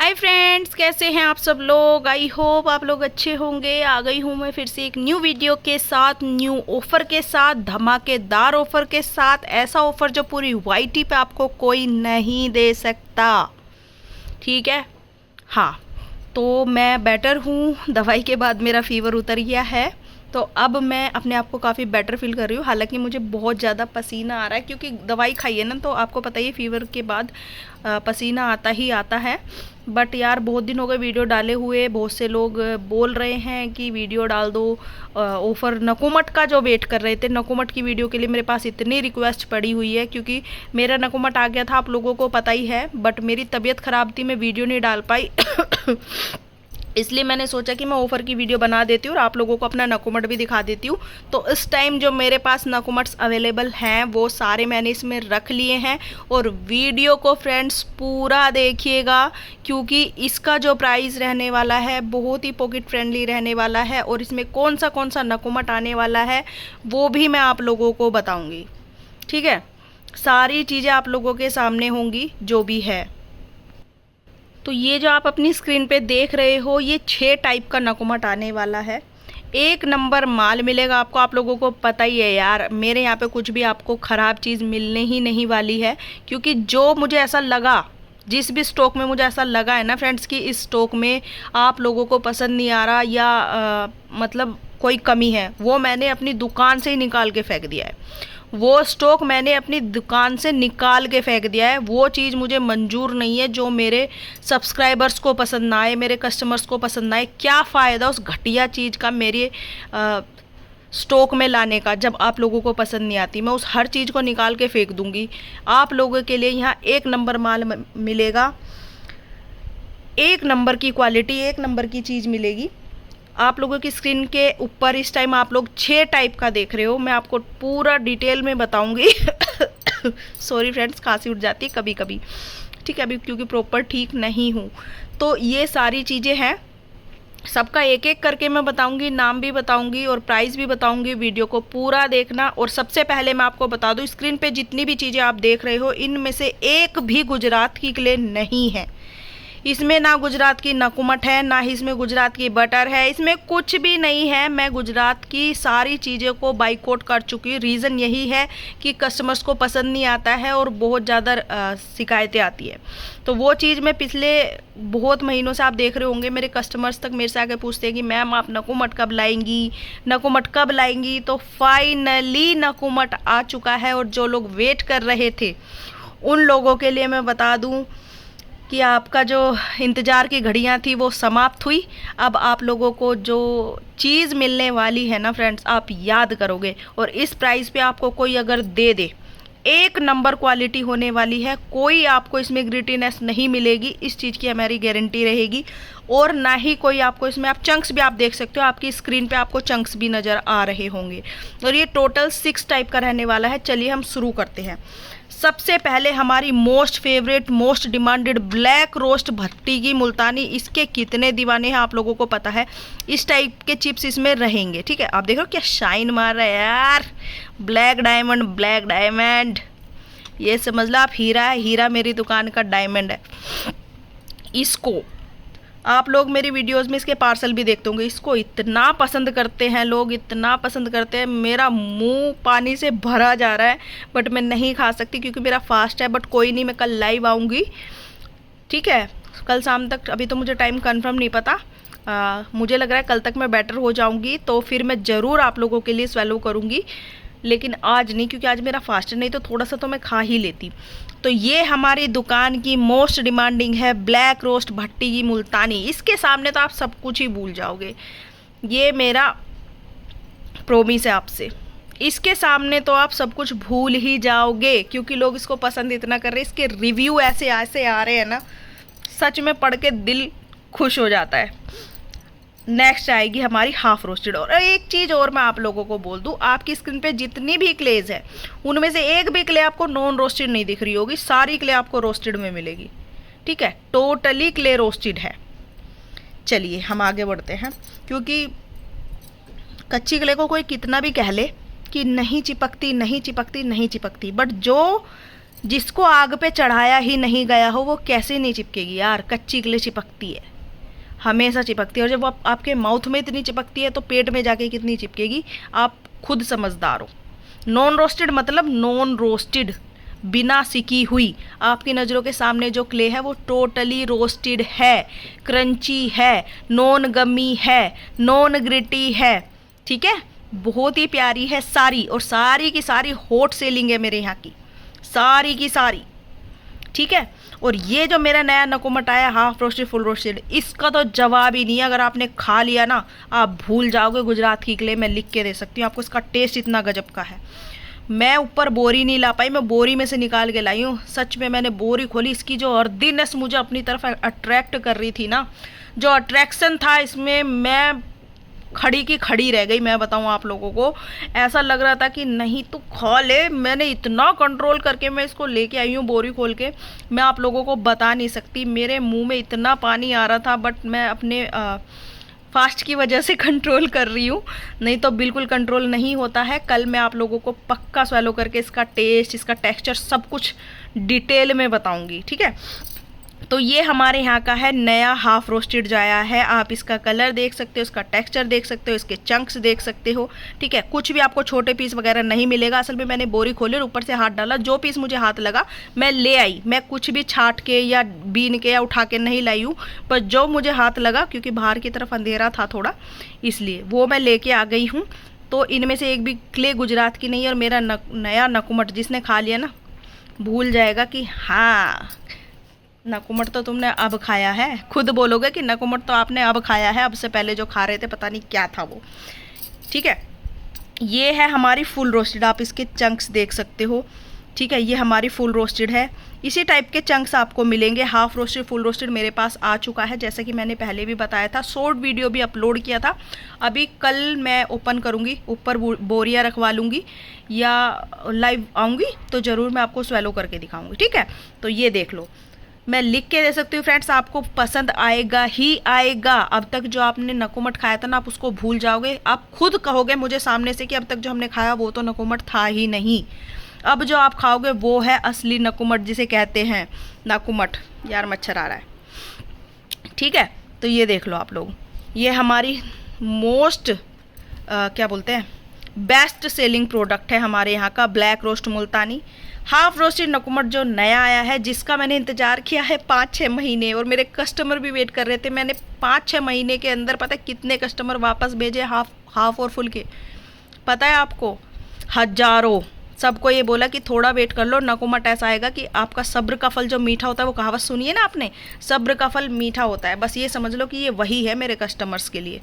Hi friends, कैसे हैं आप सब लोग। आई होप आप लोग अच्छे होंगे। आ गई हूँ मैं फिर से एक न्यू वीडियो के साथ, न्यू ऑफ़र के साथ, धमाकेदार ऑफ़र के साथ। ऐसा ऑफ़र जो पूरी वाईटी पे आपको कोई नहीं दे सकता, ठीक है। हाँ, तो मैं बेटर हूँ। दवाई के बाद मेरा फ़ीवर उतर गया है, तो अब मैं अपने आप को काफ़ी बेटर फील कर रही हूँ। हालांकि मुझे बहुत ज़्यादा पसीना आ रहा है, क्योंकि दवाई खाई है ना, तो आपको पता ही है फीवर के बाद पसीना आता ही आता है। बट यार, बहुत दिन हो गए वीडियो डाले हुए। बहुत से लोग बोल रहे हैं कि वीडियो डाल दो। ऑफ़र नकोमट का जो वेट कर रहे थे, नकोमट की वीडियो के लिए मेरे पास इतनी रिक्वेस्ट पड़ी हुई है, क्योंकि मेरा नकोमट आ गया था, आप लोगों को पता ही है। बट मेरी तबीयत ख़राब थी, मैं वीडियो नहीं डाल पाई इसलिए मैंने सोचा कि मैं ऑफ़र की वीडियो बना देती हूँ और आप लोगों को अपना नकोमट भी दिखा देती हूँ। तो इस टाइम जो मेरे पास नकोमट्स अवेलेबल हैं वो सारे मैंने इसमें रख लिए हैं। और वीडियो को फ्रेंड्स पूरा देखिएगा, क्योंकि इसका जो प्राइस रहने वाला है बहुत ही पॉकेट फ्रेंडली रहने वाला है। और इसमें कौन सा नकोमट आने वाला है वो भी मैं आप लोगों को बताऊँगी, ठीक है। सारी चीज़ें आप लोगों के सामने होंगी जो भी है। तो ये जो आप अपनी स्क्रीन पे देख रहे हो, ये 6 टाइप का नकोमट आने वाला है। एक नंबर माल मिलेगा आपको। आप लोगों को पता ही है यार, मेरे यहाँ पे कुछ भी आपको ख़राब चीज़ मिलने ही नहीं वाली है। क्योंकि जो मुझे ऐसा लगा, जिस भी स्टॉक में मुझे ऐसा लगा है ना फ्रेंड्स कि इस स्टॉक में आप लोगों को पसंद नहीं आ रहा, या मतलब कोई कमी है, वो मैंने अपनी दुकान से ही निकाल के फेंक दिया है। वो स्टॉक मैंने अपनी दुकान से निकाल के फेंक दिया है। वो चीज़ मुझे मंजूर नहीं है जो मेरे सब्सक्राइबर्स को पसंद ना आए, मेरे कस्टमर्स को पसंद ना आए। क्या फ़ायदा उस घटिया चीज़ का मेरे स्टॉक में लाने का, जब आप लोगों को पसंद नहीं आती। मैं उस हर चीज़ को निकाल के फेंक दूंगी। आप लोगों के लिए यहाँ एक नंबर माल मिलेगा, एक नंबर की क्वालिटी, एक नंबर की चीज़ मिलेगी। आप लोगों की स्क्रीन के ऊपर इस टाइम आप लोग 6 टाइप का देख रहे हो। मैं आपको पूरा डिटेल में बताऊंगी सॉरी फ्रेंड्स, खांसी उठ जाती है कभी कभी, ठीक है, अभी क्योंकि प्रॉपर ठीक नहीं हूँ। तो ये सारी चीज़ें हैं, सबका एक एक करके मैं बताऊंगी, नाम भी बताऊंगी और प्राइस भी बताऊंगी। वीडियो को पूरा देखना। और सबसे पहले मैं आपको बता दूं, स्क्रीन पे जितनी भी चीज़ें आप देख रहे हो, इनमें से एक भी गुजरात की क्ले नहीं है। इसमें ना गुजरात की नकोमट है, ना ही इसमें गुजरात की बटर है, इसमें कुछ भी नहीं है। मैं गुजरात की सारी चीज़ों को बाइकआउट कर चुकी। रीज़न यही है कि कस्टमर्स को पसंद नहीं आता है और बहुत ज़्यादा शिकायतें आती है। तो वो चीज़ मैं पिछले बहुत महीनों से, आप देख रहे होंगे, मेरे कस्टमर्स तक मेरे से आके पूछते हैं कि मैम आप नकोमट कब लाएंगी, नकोमट कब लाएंगी। तो फाइनली नकोमट आ चुका है। और जो लोग वेट कर रहे थे उन लोगों के लिए मैं बता दूं कि आपका जो इंतज़ार की घड़ियां थी वो समाप्त हुई। अब आप लोगों को जो चीज़ मिलने वाली है ना फ्रेंड्स, आप याद करोगे। और इस प्राइस पे आपको कोई अगर दे दे, एक नंबर क्वालिटी होने वाली है। कोई आपको इसमें ग्रिटीनेस नहीं मिलेगी, इस चीज़ की हमारी गारंटी रहेगी। और ना ही कोई आपको इसमें, आप चंक्स भी आप देख सकते हो, आपकी स्क्रीन पे आपको चंक्स भी नज़र आ रहे होंगे। और ये टोटल 6 टाइप का रहने वाला है। चलिए हम शुरू करते हैं। सबसे पहले हमारी most favourite, most demanded black roast भट्टी की मुल्तानी। इसके कितने दीवाने हैं आप लोगों को पता है। इस टाइप के चिप्स इसमें रहेंगे, ठीक है। आप देखो क्या शाइन मार रहा है यार, ब्लैक डायमंड, ब्लैक डायमंड। ये समझ लो आप, हीरा है, हीरा मेरी दुकान का डायमंड है। इसको आप लोग मेरी वीडियोस में इसके पार्सल भी देखते होंगे। इसको इतना पसंद करते हैं लोग, इतना पसंद करते हैं, मेरा मुंह पानी से भरा जा रहा है। बट मैं नहीं खा सकती क्योंकि मेरा फास्ट है। बट कोई नहीं, मैं कल लाइव आऊँगी, ठीक है, कल शाम तक। अभी तो मुझे टाइम कंफर्म नहीं पता। मुझे लग रहा है कल तक मैं बेटर हो जाऊँगी, तो फिर मैं ज़रूर आप लोगों के लिए स्वैलो करूँगी। लेकिन आज नहीं, क्योंकि आज मेरा फास्ट है। नहीं तो थोड़ा सा तो मैं खा ही लेती। तो ये हमारी दुकान की मोस्ट डिमांडिंग है ब्लैक रोस्ट भट्टी की मुल्तानी। इसके सामने तो आप सब कुछ ही भूल जाओगे, ये मेरा प्रोमिस है आपसे। इसके सामने तो आप सब कुछ भूल ही जाओगे, क्योंकि लोग इसको पसंद इतना कर रहे हैं। इसके रिव्यू ऐसे ऐसे आ रहे हैं ना, सच में पढ़ के दिल खुश हो जाता है। नेक्स्ट आएगी हमारी हाफ रोस्टेड। और एक चीज़ और मैं आप लोगों को बोल दूं, आपकी स्क्रीन पे जितनी भी क्लेज है उनमें से एक भी क्ले आपको नॉन रोस्टेड नहीं दिख रही होगी। सारी क्ले आपको रोस्टेड में मिलेगी, ठीक है। टोटली क्ले रोस्टेड है। चलिए हम आगे बढ़ते हैं, क्योंकि कच्ची क्ले को कोई कितना भी कह ले कि नहीं चिपकती, नहीं चिपकती, नहीं चिपकती, बट जो जिसको आग पे चढ़ाया ही नहीं गया हो वो कैसे नहीं चिपकेगी यार। कच्ची के लिए चिपकती है, हमेशा चिपकती है, और जब वो आपके माउथ में इतनी चिपकती है तो पेट में जाके कितनी चिपकेगी, आप खुद समझदार हो। नॉन रोस्टेड मतलब नॉन रोस्टेड, बिना सिकी हुई। आपकी नज़रों के सामने जो क्ले है वो टोटली रोस्टेड है, क्रंची है, नॉन गमी है, नॉन ग्रिटी है, ठीक है। बहुत ही प्यारी है सारी, और सारी की सारी हॉट सेलिंग है मेरे यहाँ की, सारी की सारी, ठीक है। और ये जो मेरा नया नकुमट आया हाफ रोस्टेड फुल रोस्टेड, इसका तो जवाब ही नहीं है। अगर आपने खा लिया ना आप भूल जाओगे गुजरात की क्ले। मैं लिख के दे सकती हूँ आपको, इसका टेस्ट इतना गजब का है। मैं ऊपर बोरी नहीं ला पाई, मैं बोरी में से निकाल के लाई हूँ। सच में मैंने बोरी खोली, इसकी जो अर्दीनेस मुझे अपनी तरफ अट्रैक्ट कर रही थी ना, जो अट्रैक्शन था इसमें, मैं खड़ी की खड़ी रह गई। मैं बताऊँ आप लोगों को, ऐसा लग रहा था कि नहीं तो खा ले। मैंने इतना कंट्रोल करके मैं इसको लेके आई हूँ बोरी खोल के, मैं आप लोगों को बता नहीं सकती। मेरे मुंह में इतना पानी आ रहा था, बट मैं अपने फास्ट की वजह से कंट्रोल कर रही हूँ, नहीं तो बिल्कुल कंट्रोल नहीं होता है। कल मैं आप लोगों को पक्का स्वैलो करके इसका टेस्ट, इसका टेक्सचर सब कुछ डिटेल में बताऊँगी, ठीक है। तो ये हमारे यहाँ का है नया हाफ रोस्टेड जो आया है। आप इसका कलर देख सकते हो, इसका टेक्सचर देख सकते हो, इसके चंक्स देख सकते हो, ठीक है। कुछ भी आपको छोटे पीस वगैरह नहीं मिलेगा। असल में मैंने बोरी खोली और ऊपर से हाथ डाला, जो पीस मुझे हाथ लगा मैं ले आई। मैं कुछ भी छाट के या बीन के या उठा के नहीं लाई हूँ, पर जो मुझे हाथ लगा, क्योंकि बाहर की तरफ अंधेरा था थोड़ा, इसलिए वो मैं लेके आ गई हूँ। तो इनमें से एक भी क्ले गुजरात की नहीं है। और मेरा नया नकुमट जिसने खा लिया ना भूल जाएगा कि हाँ नकुमट तो तुमने अब खाया है। खुद बोलोगे कि नकुमट तो आपने अब खाया है, अब से पहले जो खा रहे थे पता नहीं क्या था वो, ठीक है। ये है हमारी फुल रोस्टेड, आप इसके चंक्स देख सकते हो, ठीक है। ये हमारी फुल रोस्टेड है। इसी टाइप के चंक्स आपको मिलेंगे। हाफ रोस्टेड फुल रोस्टेड मेरे पास आ चुका है, जैसे कि मैंने पहले भी बताया था, शॉर्ट वीडियो भी अपलोड किया था। अभी कल मैं ओपन करूँगी, ऊपर बोरियाँ रखवा लूँगी या लाइव आऊँगी तो ज़रूर मैं आपको स्वैलो करके दिखाऊँगी, ठीक है। तो ये देख लो, मैं लिख के दे सकती हूँ फ्रेंड्स, आपको पसंद आएगा ही आएगा। अब तक जो आपने नकुमट खाया था ना आप उसको भूल जाओगे। आप खुद कहोगे मुझे सामने से कि अब तक जो हमने खाया वो तो नकुमट था ही नहीं। अब जो आप खाओगे वो है असली नकुमट, जिसे कहते हैं नकुमट। यार मच्छर आ रहा है, ठीक है। तो ये देख लो आप लोग, ये हमारी मोस्ट क्या बोलते हैं बेस्ट सेलिंग प्रोडक्ट है हमारे यहाँ का, ब्लैक रोस्ट मुल्तानी हाफ रोस्टेड नकुमट जो नया आया है, जिसका मैंने इंतज़ार किया है 5-6 महीने, और मेरे कस्टमर भी वेट कर रहे थे। मैंने 5-6 महीने के अंदर पता है कितने कस्टमर वापस भेजे हाफ और फुल के, पता है आपको? हजारों। सबको ये बोला कि थोड़ा वेट कर लो, नकुमट ऐसा आएगा कि आपका सब्र का फल जो मीठा होता है, वो कहावत सुनिए ना आपने, सब्र का फल मीठा होता है। बस ये समझ लो कि ये वही है मेरे कस्टमर्स के लिए।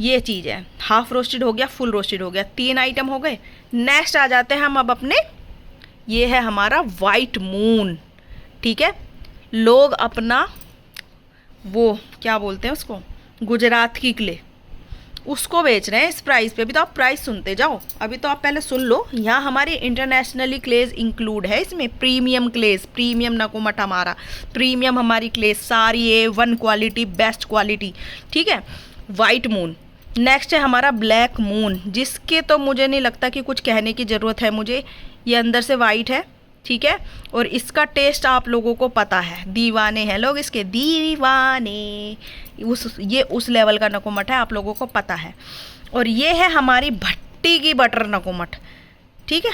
ये चीज़ है, हाफ रोस्टेड हो गया, फुल रोस्टेड हो गया, 3 आइटम हो गए। नेक्स्ट आ जाते हैं हम अब अपने, ये है हमारा वाइट मून, ठीक है। लोग अपना वो क्या बोलते हैं उसको, गुजरात की क्ले, उसको बेच रहे हैं इस प्राइस पे। अभी तो आप प्राइस सुनते जाओ, अभी तो आप पहले सुन लो। यहाँ हमारे इंटरनेशनली क्लेज इंक्लूड है इसमें, प्रीमियम क्लेज, प्रीमियम नकुमट हमारा, प्रीमियम हमारी क्लेज सारी A1 क्वालिटी, बेस्ट क्वालिटी, ठीक है। White moon. नेक्स्ट है हमारा ब्लैक मून, जिसके तो मुझे नहीं लगता कि कुछ कहने की ज़रूरत है मुझे। ये अंदर से वाइट है, ठीक है, और इसका टेस्ट आप लोगों को पता है, दीवाने हैं लोग इसके, दीवाने। ये उस लेवल का नकुमट है, आप लोगों को पता है। और ये है हमारी भट्टी की बटर नकुमट, ठीक है,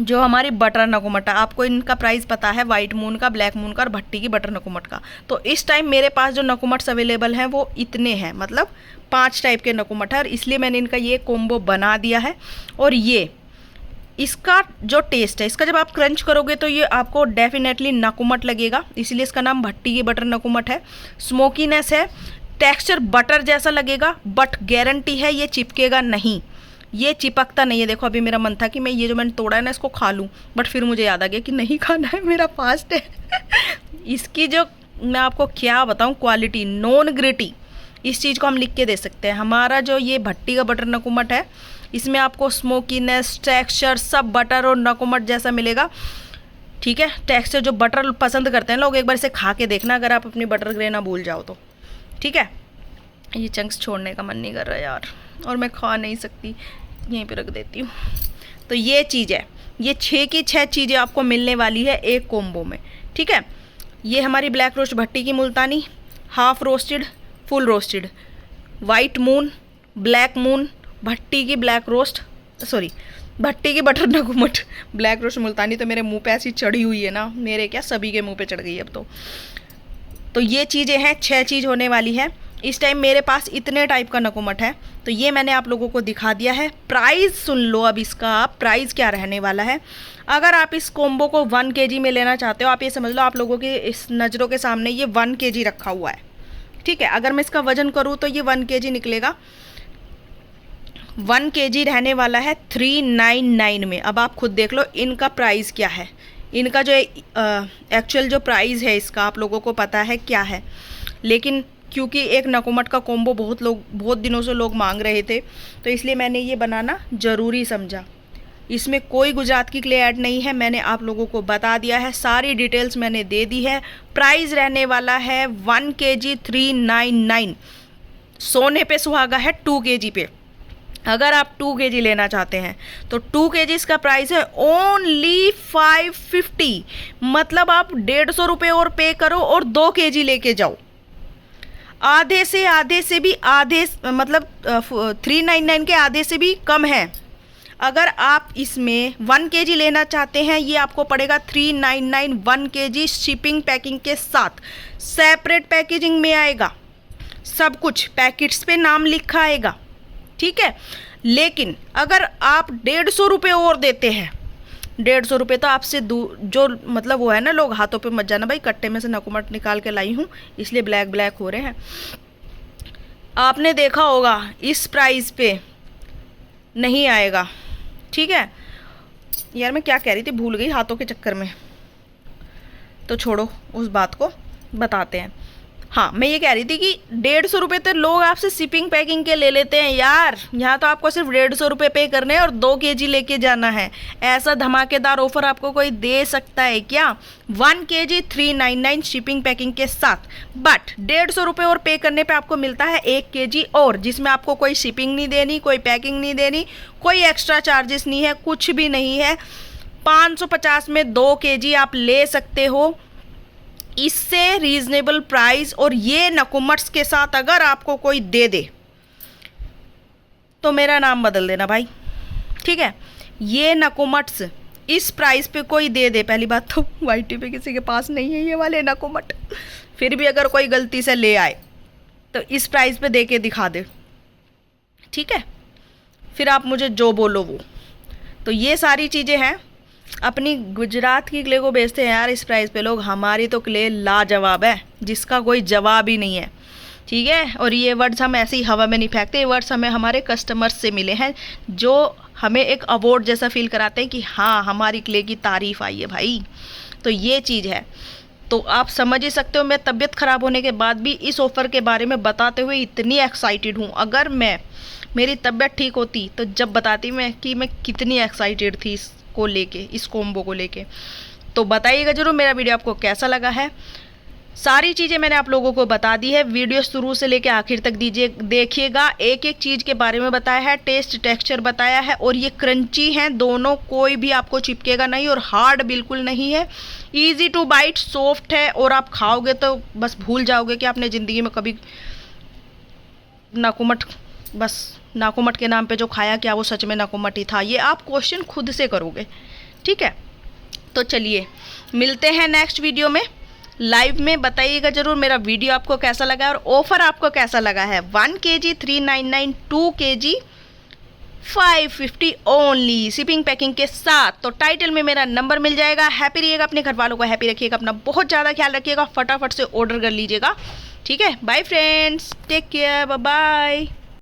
जो हमारी बटर नकुमट है। आपको इनका प्राइस पता है, वाइट मून का, ब्लैक मून का और भट्टी की बटर नकुमट का। तो इस टाइम मेरे पास जो नकुमट्स अवेलेबल हैं वो इतने हैं, मतलब 5 टाइप के नकुमट है, और इसलिए मैंने इनका ये कॉम्बो बना दिया है। और ये इसका जो टेस्ट है, इसका जब आप क्रंच करोगे तो ये आपको डेफिनेटली नकुमट लगेगा, इसलिए इसका नाम भट्टी की बटर नकुमट है। स्मोकीनेस है, टेक्सचर बटर जैसा लगेगा, बट गारंटी है ये चिपकेगा नहीं, ये चिपकता नहीं है। देखो अभी मेरा मन था कि मैं ये जो मैंने तोड़ा है ना इसको खा लूँ, बट फिर मुझे याद आ गया कि नहीं खाना है, मेरा फास्ट है। इसकी जो मैं आपको क्या बताऊँ क्वालिटी, नॉन ग्रिटी, इस चीज़ को हम लिख के दे सकते हैं। हमारा जो ये भट्टी का बटर नकुमट है, इसमें आपको स्मोकीनेस, टेक्सचर सब बटर और नकुमट जैसा मिलेगा, ठीक है। टेक्सचर जो बटर पसंद करते हैं लोग, एक बार इसे खा के देखना अगर आप अपनी बटर ग्रे ना भूल जाओ तो, ठीक है। ये चंक्स छोड़ने का मन नहीं कर रहा यार, और मैं खा नहीं सकती, यहीं पे रख देती हूँ। तो ये चीज़ है, ये 6 की 6 चीज़ें आपको मिलने वाली है एक कॉम्बो में, ठीक है। ये हमारी ब्लैक रोस्ट भट्टी की मुल्तानी, half roasted, full roasted, white moon, black moon, भट्टी की ब्लैक रोस्ट, सॉरी भट्टी की बटर नकुमट, ब्लैक रोस्ट मुल्तानी तो मेरे मुंह पे ऐसी चढ़ी हुई है ना, मेरे क्या सभी के मुंह पे चढ़ गई अब तो ये चीज़ें हैं, 6 चीज़ होने वाली है। इस टाइम मेरे पास इतने टाइप का नकुमट है, तो ये मैंने आप लोगों को दिखा दिया है। प्राइस सुन लो अब इसका, प्राइस क्या रहने वाला है। अगर आप इस कॉम्बो को 1 kg में लेना चाहते हो, आप ये समझ लो आप लोगों के इस नज़रों के सामने ये 1 kg रखा हुआ है, ठीक है। अगर मैं इसका वज़न करूँ तो ये 1 kg निकलेगा। 1 kg रहने वाला है 399 में। अब आप खुद देख लो इनका प्राइस क्या है, इनका जो एक्चुअल जो प्राइस है इसका आप लोगों को पता है क्या है, लेकिन क्योंकि एक नकुमट का कॉम्बो बहुत दिनों से लोग मांग रहे थे, तो इसलिए मैंने ये बनाना ज़रूरी समझा। इसमें कोई गुजरात की क्ले ऐड नहीं है, मैंने आप लोगों को बता दिया है, सारी डिटेल्स मैंने दे दी है। प्राइस रहने वाला है 1 kg 399। सोने पे सुहागा है 2 kg पे। अगर आप 2 kg लेना चाहते हैं तो 2 kg इसका प्राइस है ओनली 550। मतलब आप 150 रुपये और पे करो और 2 kg लेके जाओ। आधे से भी आधे, मतलब 399 के आधे से भी कम है। अगर आप इसमें 1 kg लेना चाहते हैं, ये आपको पड़ेगा 399 1 kg शिपिंग पैकिंग के साथ। सेपरेट पैकेजिंग में आएगा, सब कुछ पैकेट्स पे नाम लिखा आएगा, ठीक है। लेकिन अगर आप 150 रुपये और देते हैं, 150 रुपये तो आपसे जो मतलब वो है ना, लोग हाथों पे मत जाना भाई, कट्टे में से नकुमट निकाल के लाई हूँ इसलिए ब्लैक ब्लैक हो रहे हैं। आपने देखा होगा इस प्राइस पे नहीं आएगा, ठीक है। यार मैं क्या कह रही थी, भूल गई हाथों के चक्कर में, तो छोड़ो उस बात को, बताते हैं। हाँ, मैं ये कह रही थी कि 150 रुपये तो लोग आपसे शिपिंग पैकिंग के ले लेते हैं यार। यहाँ तो आपको सिर्फ 150 रुपये पे करने हैं और 2 kg लेके जाना है। ऐसा धमाकेदार ऑफर आपको कोई दे सकता है क्या? 1 kg 399 शिपिंग पैकिंग के साथ। बट 150 रुपये और पे करने पे आपको मिलता है 1 kg और, जिसमें आपको कोई शिपिंग नहीं देनी, कोई पैकिंग नहीं देनी, कोई एक्स्ट्रा चार्जेस नहीं है, कुछ भी नहीं है। 550 में 2 kg आप ले सकते हो, इससे रीजनेबल प्राइस। और ये नकुमट्स के साथ अगर आपको कोई दे दे तो मेरा नाम बदल देना भाई, ठीक है। ये नकुमट्स इस प्राइस पे कोई दे दे, पहली बात तो वाईटी पे किसी के पास नहीं है ये वाले नकुमट, फिर भी अगर कोई गलती से ले आए तो इस प्राइस पे दे के दिखा दे, ठीक है। फिर आप मुझे जो बोलो वो। तो ये सारी चीज़ें हैं। अपनी गुजरात की क्ले को बेचते हैं यार इस प्राइस पे लोग, हमारी तो क्ले लाजवाब है जिसका कोई जवाब ही नहीं है, ठीक है। और ये वर्ड्स हम ऐसे ही हवा में नहीं फेंकते, ये वर्ड्स हमें हमारे कस्टमर्स से मिले हैं जो हमें एक अवार्ड जैसा फील कराते हैं कि हाँ हमारी क्ले की तारीफ़ आई है भाई। तो ये चीज़ है। तो आप समझ ही सकते हो मैं तबीयत ख़राब होने के बाद भी इस ऑफ़र के बारे में बताते हुए इतनी एक्साइटेड हूँ। अगर मेरी तबीयत ठीक होती तो जब बताती मैं कि मैं कितनी एक्साइटेड थी इसको लेके, इस कॉम्बो को लेके। तो बताइएगा ज़रूर मेरा वीडियो आपको कैसा लगा है। सारी चीज़ें मैंने आप लोगों को बता दी है, वीडियो शुरू से लेके आखिर तक देखिएगा। एक एक चीज़ के बारे में बताया है, टेस्ट टेक्सचर बताया है, और ये क्रंची हैं दोनों, कोई भी आपको चिपकेगा नहीं और हार्ड बिल्कुल नहीं है। ईजी टू बाइट, सॉफ्ट है, और आप खाओगे तो बस भूल जाओगे कि आपने ज़िंदगी में कभी नाकुमट, बस नाकुमट के नाम पे जो खाया क्या वो सच में नाकुमट ही था, ये आप क्वेश्चन खुद से करोगे, ठीक है। तो चलिए मिलते हैं नेक्स्ट वीडियो में लाइव में। बताइएगा ज़रूर मेरा वीडियो आपको कैसा लगा और ऑफ़र आपको कैसा लगा है। 1 kg 399, 2 kg 550 only shipping packing के साथ। तो टाइटल में मेरा नंबर मिल जाएगा। हैप्पी रहिएगा, अपने घर वालों को हैप्पी रखिएगा, अपना बहुत ज़्यादा ख्याल रखिएगा, फटाफट से ऑर्डर कर लीजिएगा, ठीक है। Bye friends, take care, bye bye.